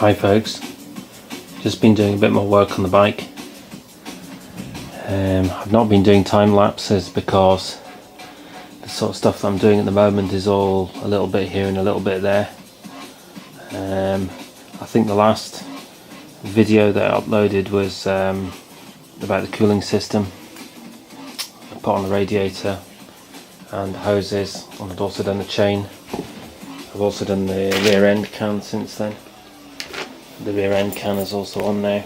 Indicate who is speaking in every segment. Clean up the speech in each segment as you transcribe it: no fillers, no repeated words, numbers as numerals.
Speaker 1: Hi folks, just been doing a bit more work on the bike. I've not been doing time lapses because the sort of stuff that I'm doing at the moment is all a little bit here and a little bit there. I think the last video that I uploaded was about the cooling system. I put on the radiator and the hoses, and I've also done the chain. I've also done the rear end can since then. The rear end can is also on now.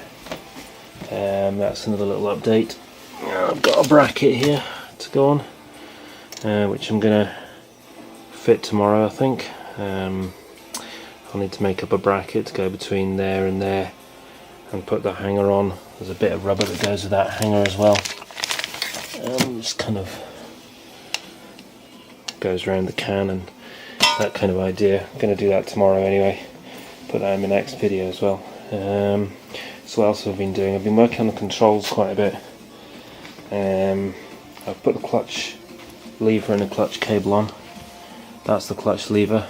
Speaker 1: That's another little update. I've got a bracket here to go on, which I'm going to fit tomorrow, I think. I'll need to make up a bracket to go between there and there and put the hanger on. There's a bit of rubber that goes with that hanger as well. Just kind of goes around the can and that kind of idea. I'm going to do that tomorrow anyway. Put that in my next video as well. So what else have I been doing? I've been working on the controls quite a bit. I've put the clutch lever and the clutch cable on. That's the clutch lever.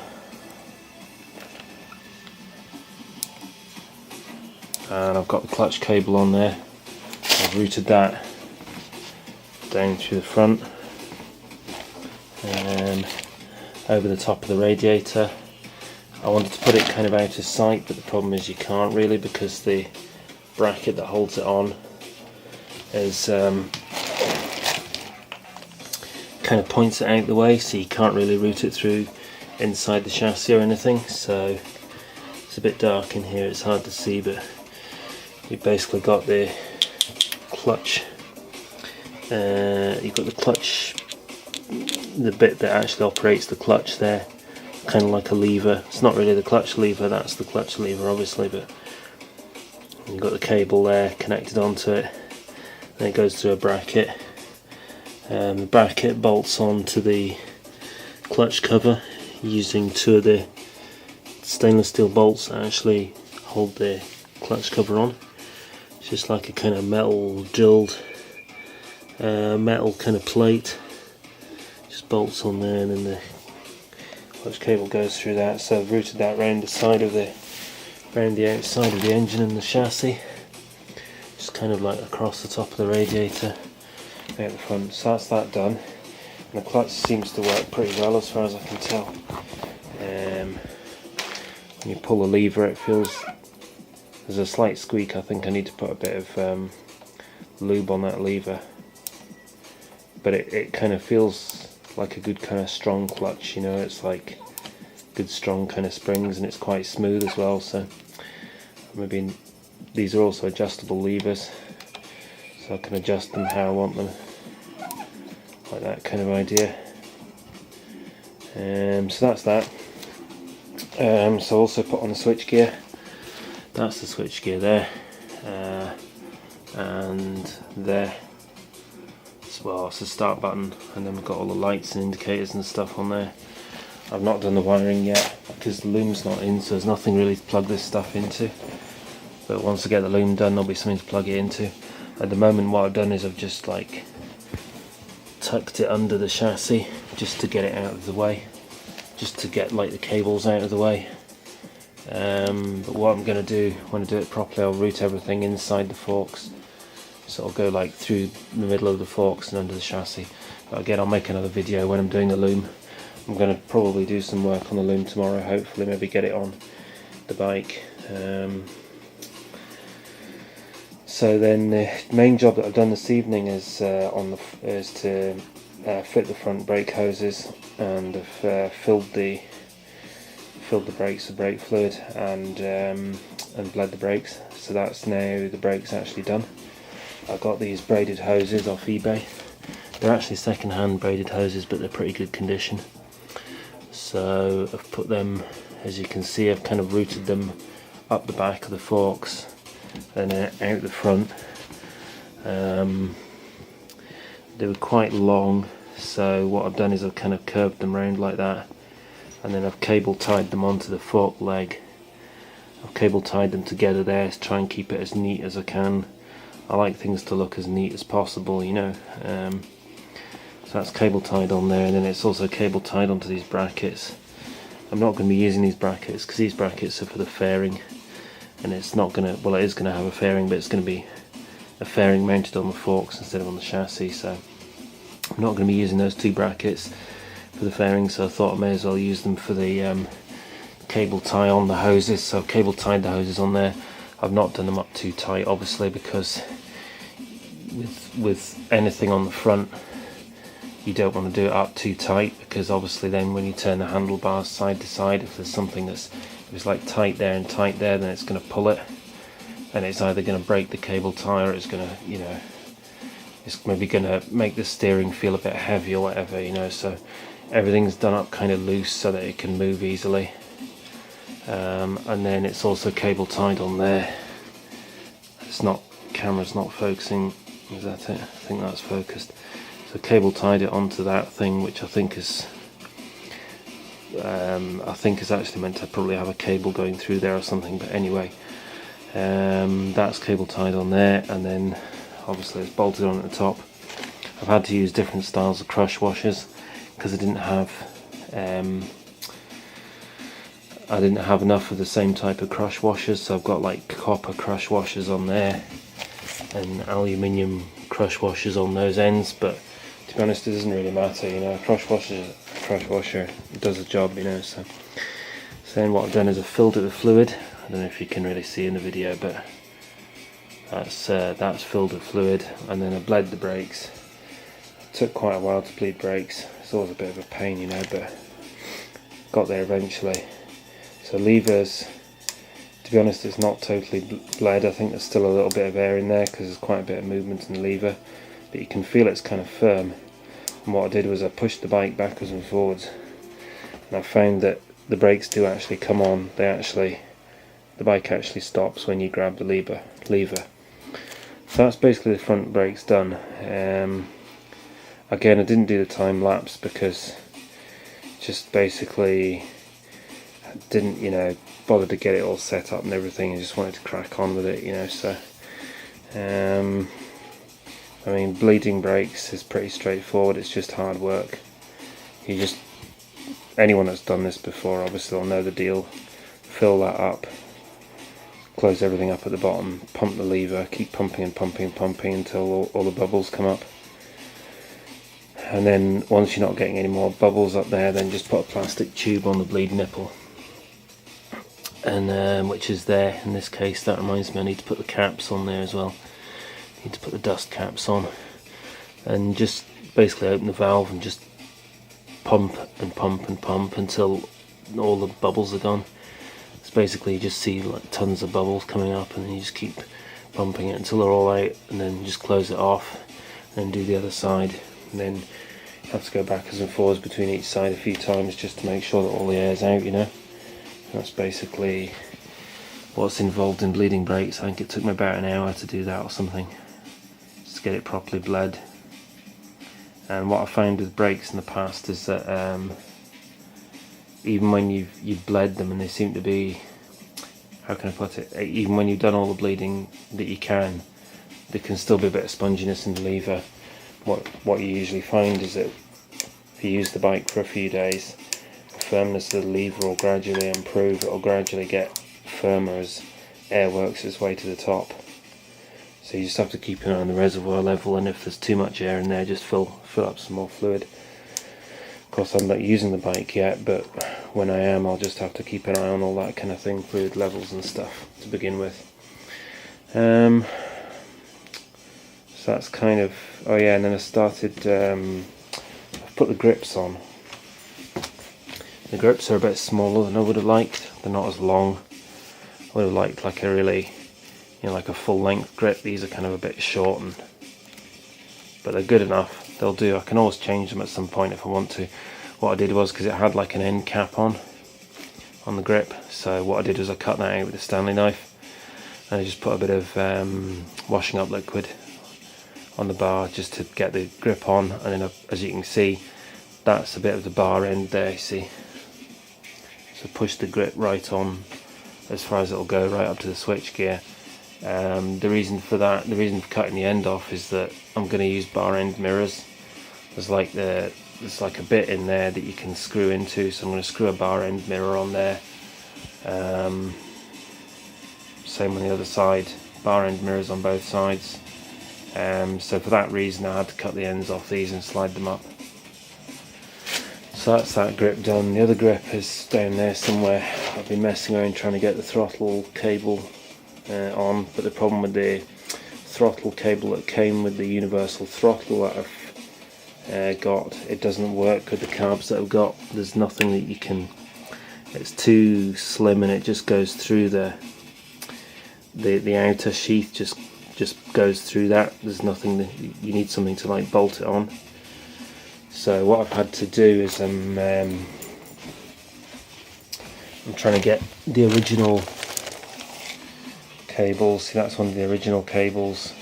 Speaker 1: And I've got the clutch cable on there. I've routed that down through the front and over the top of the radiator. I wanted to put it kind of out of sight, but the problem is you can't really, because the bracket that holds it on is kind of points it out the way, so you can't really route it through inside the chassis or anything. So it's a bit dark in here, it's hard to see, but you've basically got the clutch. You've got the clutch, the bit that actually operates the clutch there, kind of like a lever. It's not really the clutch lever, that's the clutch lever obviously, but you've got the cable there connected onto it, and it goes through a bracket. The bracket bolts onto the clutch cover using two of the stainless steel bolts that actually hold the clutch cover on. It's just like a kind of metal drilled metal kind of plate, just bolts on there, and then the clutch cable goes through that. So I've routed that round the side of round the outside of the engine and the chassis, just kind of like across the top of the radiator out the front. So that's that done, and the clutch seems to work pretty well as far as I can tell. When you pull the lever, it feels there's a slight squeak. I think I need to put a bit of lube on that lever, but it kind of feels like a good kind of strong clutch, you know. It's like good strong kind of springs, and it's quite smooth as well. So maybe these are also adjustable levers, so I can adjust them how I want them, like that kind of idea. So that's that. So I also put on the switch gear. That's the switch gear there, and there. Well, it's the start button, and then we've got all the lights and indicators and stuff on there. I've not done the wiring yet because the loom's not in, so there's nothing really to plug this stuff into. But once I get the loom done, there'll be something to plug it into. At the moment, what I've done is I've just like tucked it under the chassis just to get it out of the way, just to get like the cables out of the way. But what I'm going to do when I do it properly, I'll route everything inside the forks. So I'll go like through the middle of the forks and under the chassis. But again, I'll make another video when I'm doing the loom. I'm going to probably do some work on the loom tomorrow, hopefully maybe get it on the bike. So then the main job that I've done this evening is to fit the front brake hoses, and I've filled the brakes with brake fluid and bled the brakes. So that's now the brakes actually done. I got these braided hoses off eBay. They're actually second-hand braided hoses, but they're pretty good condition. So I've put them, as you can see, I've kind of routed them up the back of the forks and out the front. They were quite long, so what I've done is I've kind of curved them round like that, and then I've cable tied them onto the fork leg. I've cable tied them together there to try and keep it as neat as I can. I like things to look as neat as possible, you know. So that's cable tied on there, and then it's also cable tied onto these brackets. I'm not going to be using these brackets because these brackets are for the fairing. and it's not going to, well, it is going to have a fairing, but it's going to be a fairing mounted on the forks instead of on the chassis, so I'm not going to be using those two brackets for the fairings, so I thought I may as well use them for the cable tie on the hoses. So I've cable tied the hoses on there. I've not done them up too tight, obviously, because with anything on the front you don't want to do it up too tight, because obviously then when you turn the handlebars side to side, if there's something if it's like tight there and tight there, then it's going to pull it, and it's either going to break the cable tie, or it's going to, you know, it's maybe going to make the steering feel a bit heavy or whatever, you know. So everything's done up kind of loose so that it can move easily, and then it's also cable tied on there. It's not, camera's not focusing, is that it? I think that's focused. So cable tied it onto that thing, which I think is actually meant to probably have a cable going through there or something, but anyway, that's cable tied on there, and then obviously it's bolted on at the top. I've had to use different styles of crush washers because I didn't have enough of the same type of crush washers, so I've got like copper crush washers on there and aluminium crush washers on those ends, but to be honest, it doesn't really matter, you know. A crush washer does the job, you know. So then what I've done is I've filled it with fluid. I don't know if you can really see in the video, but that's filled with fluid, and then I bled the brakes. It took quite a while to bleed brakes. It's always a bit of a pain, you know, but got there eventually. So levers, to be honest, it's not totally bled. I think there's still a little bit of air in there because there's quite a bit of movement in the lever, but you can feel it's kind of firm. And what I did was I pushed the bike backwards and forwards, and I found that the brakes do actually come on. The bike actually stops when you grab the lever. So that's basically the front brakes done. Again, I didn't do the time lapse because just basically I didn't, you know, bother to get it all set up and everything. I just wanted to crack on with it, you know. So I mean, bleeding brakes is pretty straightforward. It's just hard work. Anyone that's done this before obviously will know the deal. Fill that up, close everything up at the bottom, pump the lever, keep pumping and pumping and pumping until all the bubbles come up. And then once you're not getting any more bubbles up there, then just put a plastic tube on the bleed nipple, and which is there in this case. That reminds me, I need to put the caps on there as well. Need to put the dust caps on, and just basically open the valve and just pump and pump and pump until all the bubbles are gone. It's basically, you just see like tons of bubbles coming up, and then you just keep pumping it until they're all out, and then just close it off, and then do the other side, and then you have to go backwards and forwards between each side a few times just to make sure that all the air's out, you know. That's basically what's involved in bleeding brakes. I think it took me about an hour to do that or something, just to get it properly bled. And what I found with brakes in the past is that even when you've bled them and they seem to be, how can I put it, even when you've done all the bleeding that you can, there can still be a bit of sponginess in the lever. What you usually find is that if you use the bike for a few days, the firmness of the lever will gradually improve. It will gradually get firmer as air works its way to the top. So you just have to keep an eye on the reservoir level, and if there's too much air in there, just fill up some more fluid. Of course, I'm not using the bike yet, but when I am, I'll just have to keep an eye on all that kind of thing, fluid levels and stuff to begin with. So that's kind of, oh yeah, and then I started, I've put the grips on. The grips are a bit smaller than I would have liked. They're not as long. I would have liked like a really, you know, like a full length grip. These are kind of a bit short, but they're good enough. They'll do. I can always change them at some point if I want to. What I did was, because it had like an end cap on the grip, so what I did was I cut that out with a Stanley knife, and I just put a bit of washing up liquid on the bar just to get the grip on, and then as you can see, that's a bit of the bar end there, you see. So push the grip right on as far as it'll go, right up to the switch gear. The reason for cutting the end off is that I'm going to use bar end mirrors. There's like a bit in there that you can screw into, so I'm going to screw a bar end mirror on there. same on the other side, bar end mirrors on both sides. So for that reason I had to cut the ends off these and slide them up. So that's that grip done. The other grip is down there somewhere. I've been messing around trying to get the throttle cable on, but the problem with the throttle cable that came with the universal throttle that I've got, it doesn't work with the carbs that I've got. There's nothing that you can, it's too slim and it just goes through the outer sheath, just goes through that. There's nothing that you need, something to like bolt it on. So what I've had to do is I'm trying to get the original cables. See, that's one of the original cables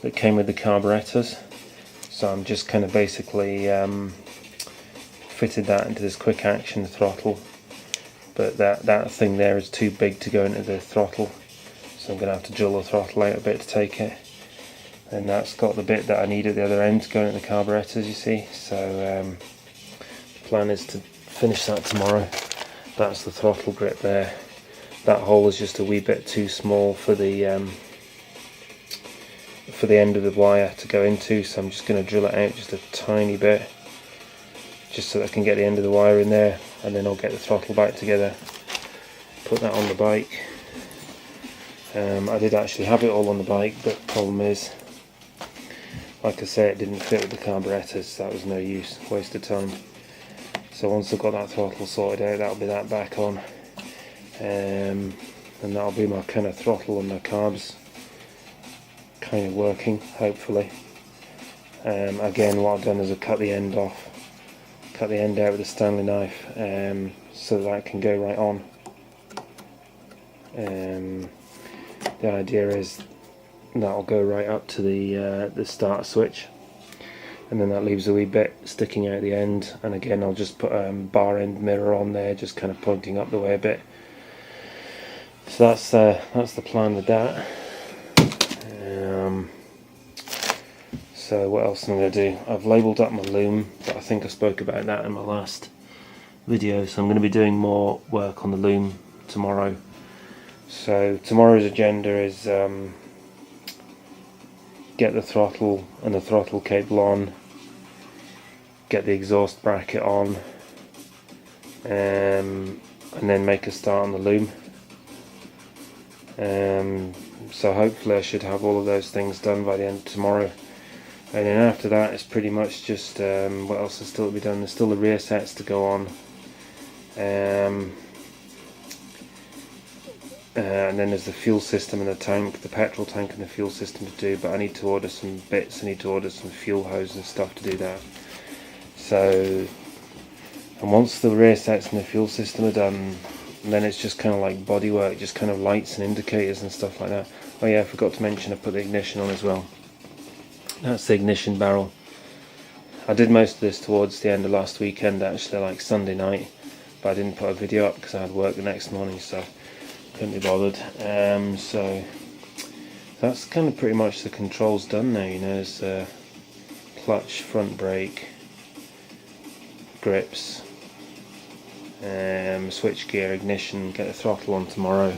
Speaker 1: that came with the carburetors. So I'm just kind of basically fitted that into this quick action throttle, but that thing there is too big to go into the throttle, so I'm going to have to drill the throttle out a bit to take it. And that's got the bit that I need at the other end to go into the carburetors, you see. So the plan is to finish that tomorrow. That's the throttle grip there. That hole is just a wee bit too small for the end of the wire to go into, so I'm just going to drill it out just a tiny bit, just so that I can get the end of the wire in there, and then I'll get the throttle back together, put that on the bike. I did actually have it all on the bike, but the problem is, like I say, it didn't fit with the carburetors, so that was no use, waste of time. So once I've got that throttle sorted out, that'll be that back on, and that'll be my kind of throttle and my carbs kind of working, hopefully. Again, what I've done is I've cut the end off, cut the end out with a Stanley knife, so that can go right on. The idea is that'll go right up to the start switch, and then that leaves a wee bit sticking out the end, and again I'll just put a bar end mirror on there, just kind of pointing up the way a bit. So that's the plan with that. So what else am I going to do? I've labelled up my loom, but I think I spoke about that in my last video, so I'm going to be doing more work on the loom tomorrow. So tomorrow's agenda is get the throttle and the throttle cable on, get the exhaust bracket on, and then make a start on the loom. So hopefully I should have all of those things done by the end of tomorrow. And then after that it's pretty much just what else is still to be done. There's still the rear sets to go on, and then there's the fuel system and the tank, the petrol tank and the fuel system to do, but I need to order some bits, I need to order some fuel hose and stuff to do that. So, and once the rear sets and the fuel system are done, then it's just kind of like bodywork, just kind of lights and indicators and stuff like that. Oh yeah, I forgot to mention I put the ignition on as well. That's the ignition barrel. I did most of this towards the end of last weekend, actually, like Sunday night, but I didn't put a video up because I had work the next morning, so couldn't be bothered. So that's kind of pretty much the controls done now. You know, there's clutch, front brake, grips, switch gear, ignition, get the throttle on tomorrow.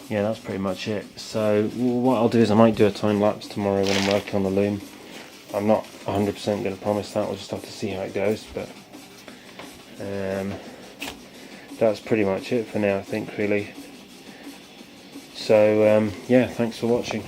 Speaker 1: Yeah, that's pretty much it. So what I'll do is I might do a time lapse tomorrow when I'm working on the loom. I'm not 100% going to promise that, we'll just have to see how it goes, but that's pretty much it for now, I think, really. So yeah, thanks for watching.